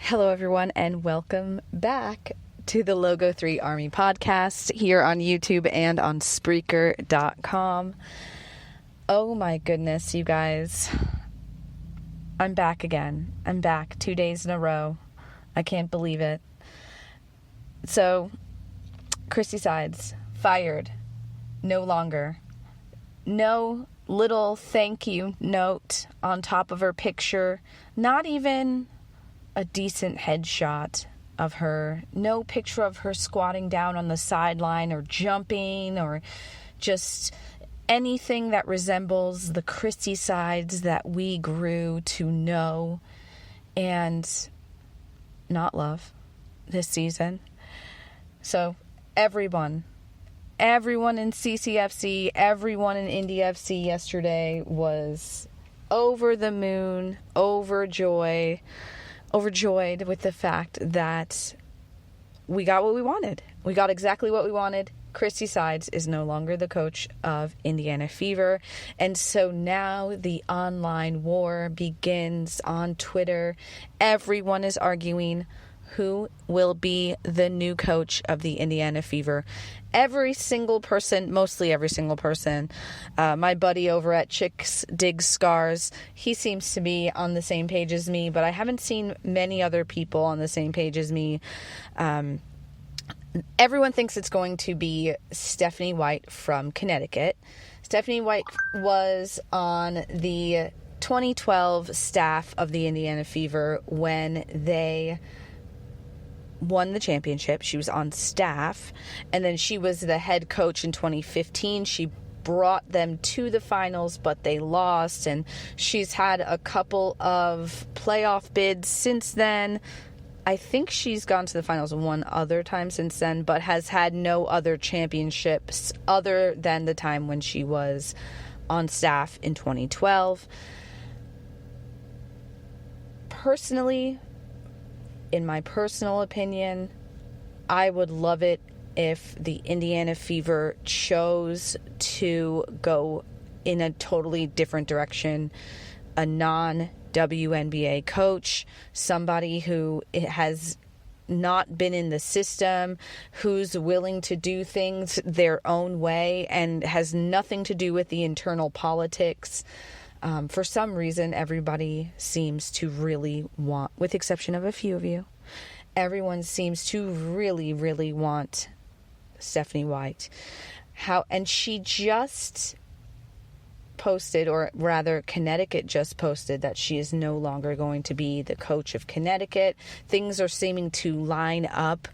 Hello, everyone, and welcome back to the Logo 3 Army podcast here on YouTube and on Spreaker.com. Oh my goodness, you guys. I'm back again. I'm back 2 days in a row. I can't believe it. So, Christy Sides, fired. No longer. No little thank you note on top of her picture. Not even a decent headshot of her. No picture of her squatting down on the sideline or jumping or just anything that resembles the Christy Sides that we grew to know and not love this season. So everyone in CCFC, everyone in Indy FC yesterday was over the moon, overjoyed with the fact that we got what we wanted. We got exactly what we wanted. Christy Sides is no longer the coach of Indiana Fever. And so now the online war begins on Twitter. Everyone is arguing who will be the new coach of the Indiana Fever. Every single person, mostly every single person, my buddy over at Chicks Dig Scars, he seems to be on the same page as me, but I haven't seen many other people on the same page as me. Everyone thinks it's going to be Stephanie White from Connecticut. Stephanie White was on the 2012 staff of the Indiana Fever when they won the championship. She was on staff, and then she was the head coach in 2015. She brought them to the finals, but they lost, and she's had a couple of playoff bids since then. I think she's gone to the finals one other time since then, but has had no other championships other than the time when she was on staff in 2012. Personally, in my personal opinion, I would love it if the Indiana Fever chose to go in a totally different direction, a non-WNBA coach, somebody who has not been in the system, who's willing to do things their own way and has nothing to do with the internal politics. For some reason, everybody seems to really want, with the exception of a few of you, everyone seems to really, really want Stephanie White. And she just posted, or rather Connecticut just posted, that she is no longer going to be the coach of Connecticut. Things are seeming to line up.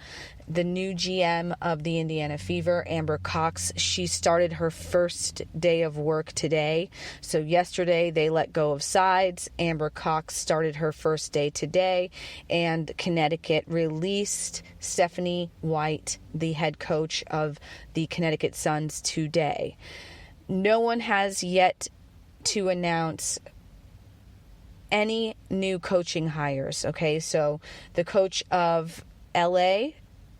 The new GM of the Indiana Fever, Amber Cox, she started her first day of work today. So yesterday they let go of Sides. Amber Cox started her first day today, and Connecticut released Stephanie White, the head coach of the Connecticut Suns, today. No one has yet to announce any new coaching hires, okay? So the coach of LA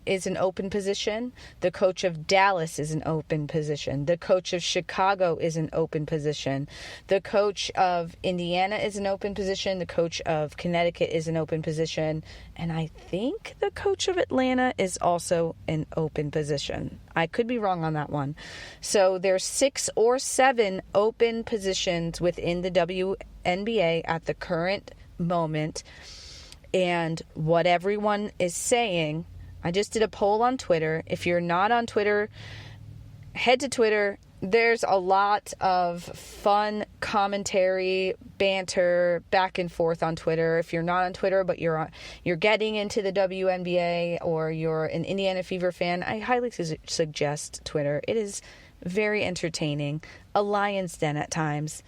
is an open position. The coach of Dallas is an open position. The coach of Chicago is an open position. The coach of Indiana is an open position. The coach of Connecticut is an open position. And I think the coach of Atlanta is also an open position. I could be wrong on that one. So there's 6 or 7 open positions within the WNBA at the current moment. And what everyone is saying, I just did a poll on Twitter. If you're not on Twitter, head to Twitter. There's a lot of fun commentary, banter, back and forth on Twitter. If you're not on Twitter, but you're getting into the WNBA or you're an Indiana Fever fan, I highly suggest Twitter. It is very entertaining. A lion's den at times.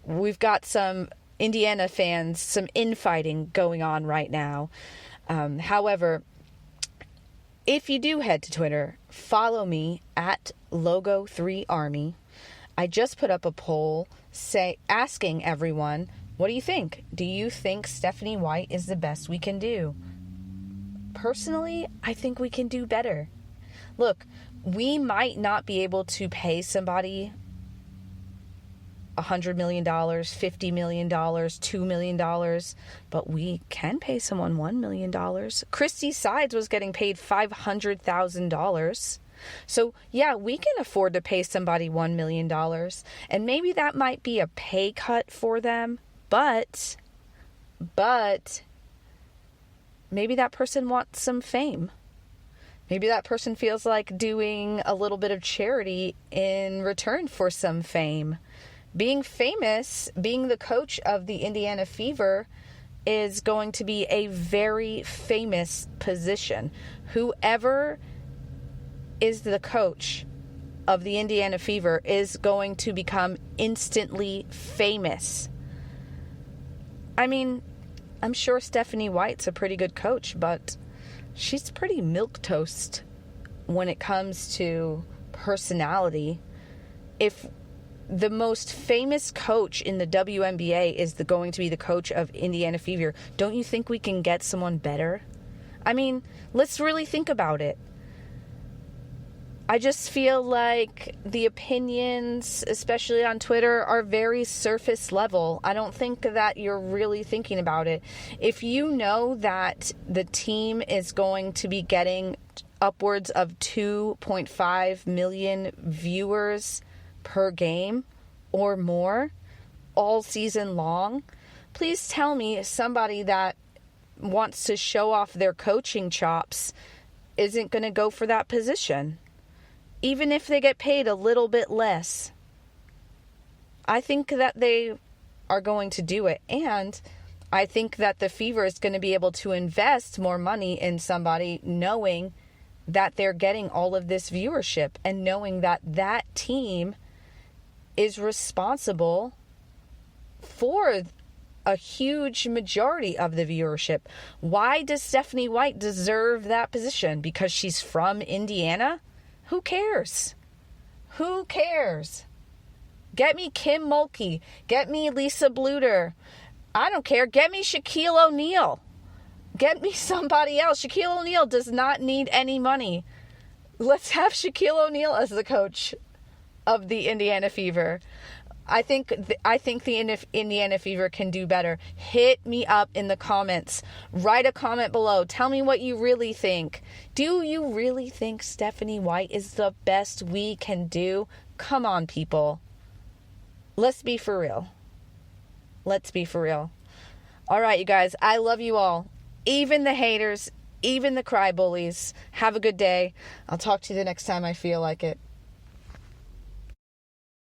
We've got some Indiana fans, some infighting going on right now. However, if you do head to Twitter, follow me at Logo3Army. I just put up a poll asking everyone, what do you think? Do you think Stephanie White is the best we can do? Personally, I think we can do better. Look, we might not be able to pay somebody $100 million, $50 million, $2 million, but we can pay someone $1 million. Christy Sides was getting paid $500,000. So, yeah, we can afford to pay somebody $1 million. And maybe that might be a pay cut for them, but maybe that person wants some fame. Maybe that person feels like doing a little bit of charity in return for some fame. Being famous, being the coach of the Indiana Fever, is going to be a very famous position. Whoever is the coach of the Indiana Fever is going to become instantly famous. I mean, I'm sure Stephanie White's a pretty good coach, but she's pretty milquetoast when it comes to personality. If the most famous coach in the WNBA is going to be the coach of Indiana Fever, don't you think we can get someone better? I mean, let's really think about it. I just feel like the opinions, especially on Twitter, are very surface level. I don't think that you're really thinking about it. If you know that the team is going to be getting upwards of 2.5 million viewers per game or more all season long, please tell me somebody that wants to show off their coaching chops isn't going to go for that position. Even if they get paid a little bit less. I think that they are going to do it. And I think that the Fever is going to be able to invest more money in somebody knowing that they're getting all of this viewership and knowing that that team is responsible for a huge majority of the viewership. Why does Stephanie White deserve that position? Because she's from Indiana? Who cares? Who cares? Get me Kim Mulkey. Get me Lisa Bluter. I don't care. Get me Shaquille O'Neal. Get me somebody else. Shaquille O'Neal does not need any money. Let's have Shaquille O'Neal as the coach of the Indiana Fever. I think the Indiana Fever can do better. Hit me up in the comments. Write a comment below. Tell me what you really think. Do you really think Stephanie White is the best we can do? Come on, people. Let's be for real. Let's be for real. All right, you guys. I love you all. Even the haters, even the cry bullies. Have a good day. I'll talk to you the next time I feel like it.